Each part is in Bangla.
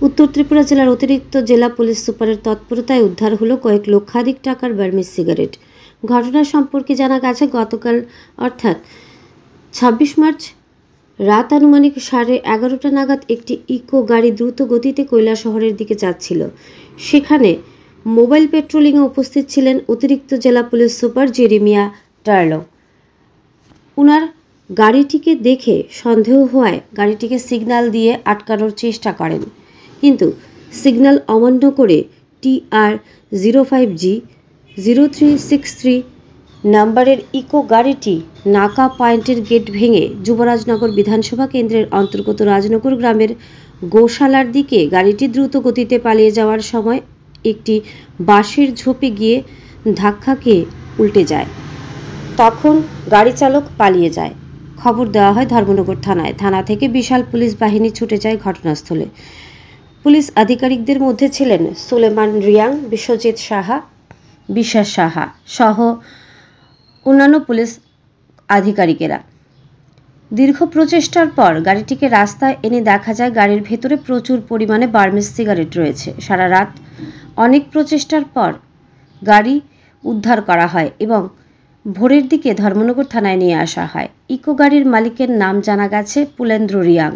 উত্তর ত্রিপুরা জেলার অতিরিক্ত জেলা পুলিশ সুপারের তৎপরতায় উদ্ধার হলো কয়েক লক্ষাধিক টাকার বার্মিজ সিগারেট। ঘটনা সম্পর্কে জানা গেছে, গতকাল অর্থাৎ ২৬ মার্চ রাত আনুমানিক 11:30 নাগাদ একটি ইকো গাড়ি দ্রুত গতিতে কৈলাসহরের দিকে যাচ্ছিল। সেখানে মোবাইল পেট্রোলিংয়ে উপস্থিত ছিলেন অতিরিক্ত জেলা পুলিশ সুপার জেরেমিয়া টার্লো। উনার গাড়িটিকে দেখে সন্দেহ হওয়ায় গাড়িটিকে সিগন্যাল দিয়ে আটকানোর চেষ্টা করেন, কিন্তু সিগন্যাল অমান্য করে TR05G0363 নাম্বারের ইকো গাড়িটি নাকা পয়েন্টের গেট ভেঙে যুবরাজনগর বিধানসভা কেন্দ্রের অন্তর্গত রাজনগর গ্রামের গোশালার দিকে গাড়িটি দ্রুত গতিতে পালিয়ে যাওয়ার সময় একটি বাঁশের ঝোপে গিয়ে ধাক্কা খেয়ে উল্টে যায়। তখন গাড়ি চালক পালিয়ে যায়। খবর দেওয়া হয় ধর্মনগর থানায়। থানা থেকে বিশাল পুলিশ বাহিনী ছুটে যায় ঘটনাস্থলে। পুলিশ আধিকারিকদের মধ্যে ছিলেন সুলেমান রিয়াং, বিশ্বজিৎ সাহা, বিশ্বাস সাহা সহ অন্যান্য পুলিশ আধিকারিকেরা। দীর্ঘ প্রচেষ্টার পর গাড়িটিকে রাস্তায় এনে দেখা যায় গাড়ির ভেতরে প্রচুর পরিমাণে বার্মিজ সিগারেট রয়েছে। সারা রাত অনেক প্রচেষ্টার পর গাড়ি উদ্ধার করা হয় এবং ভোরের দিকে ধর্মনগর থানায় নিয়ে আসা হয়। ইকো গাড়ির মালিকের নাম জানা গেছে পুলেন্দ্র রিয়াং।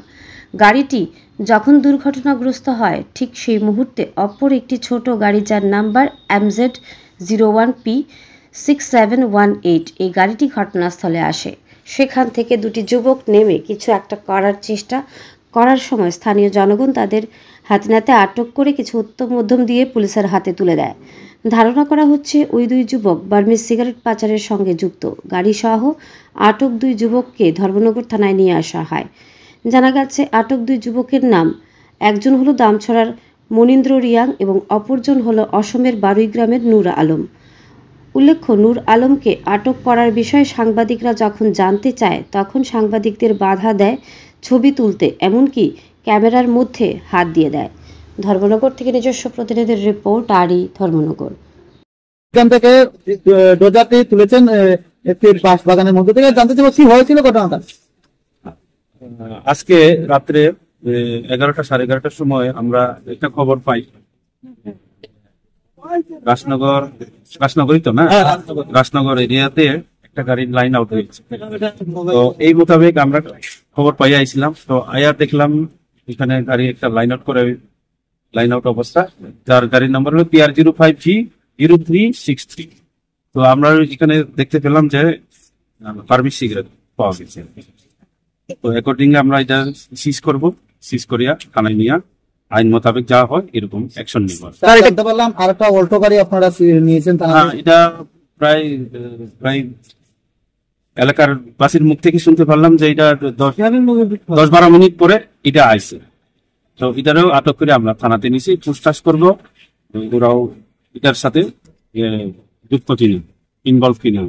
গাড়িটি যখন দুর্ঘটনাগ্রস্ত হয় ঠিক সেই মুহূর্তে অপর একটি ছোট গাড়ি যার নাম্বার MZ01P6718 এই গাড়িটি ঘটনাস্থলে আসে। সেখান থেকে দুটি যুবক নেমে কিছু একটা করার চেষ্টা করার সময় স্থানীয় জনগণ তাদের হাতে নাতে আটক করে কিছু উত্তম মধ্যম দিয়ে পুলিশের হাতে তুলে দেয়। ধারণা করা হচ্ছে ওই দুই যুবক বার্মিজ সিগারেট পাচারের সঙ্গে যুক্ত। গাড়িসহ আটক দুই যুবককে ধর্মনগর থানায় নিয়ে আসা হয়। জানা গেছে আটক দুই যুবকের নাম, একজন হলো দামছড়ার মনীন্দ্র রিয়াং এবং অপরজন হলো অসমের বারুই গ্রামের নূর আলম। উল্লেখ্য, নূর আলমকে আটক করার বিষয়ে সাংবাদিকরা যখন জানতে চায় তখন সাংবাদিকদের বাধা দেয় ছবি তুলতে, এমনকি ক্যামেরার মধ্যে হাত দিয়ে দেয়। ধর্মনগর থেকে নিজস্ব প্রতিনিধির রিপোর্ট, আরই ধর্মনগর। এখান থেকে ডোজাতে তুলেছেন একটি বাঁশ বাগানের মধ্যে থেকে। জানতে চাইব কি হয়েছিল ঘটনাটা। আজকে রাত্রে 11টা সাড়ে 11টার সময় আমরা একটা খবর পাই, রাজনগরই তো না, রাজনগর এরিয়াতে একটা গাড়ির লাইন আউট হয়েছে। তো এই মোতাবেক আমরা খবর পাই আইছিলাম। তো আয়ার দেখলাম এখানে গাড়ি একটা লাইন আউট অবস্থা, যার গাড়ির নাম্বার হলো TR05G0363। তো আমরা এখানে দেখতে পেলাম যে বার্মিজ সিগারেট পাওয়া গেছে। তো অ্যাকর্ডিং আমরা এটা সিজ করিয়া থানায় নিয়ে আইন মোতাবেক যা হয় এরকম অ্যাকশন নিব। জানতে পারলাম আরেকটা অল্টো গাড়ি আপনারা নিয়েছেন। এটা প্রায় এলাকার বাসীর মুখ থেকে শুনতে পারলাম যে এটা 10-12 মিনিট পরে এটা আইছে। তো এটারও আটক করে আমরা থানাতে নিয়েছি, পুছতাছ করবো ওরাও এটার সাথে যুক্ত কিনা, ইনভলভ কিনা।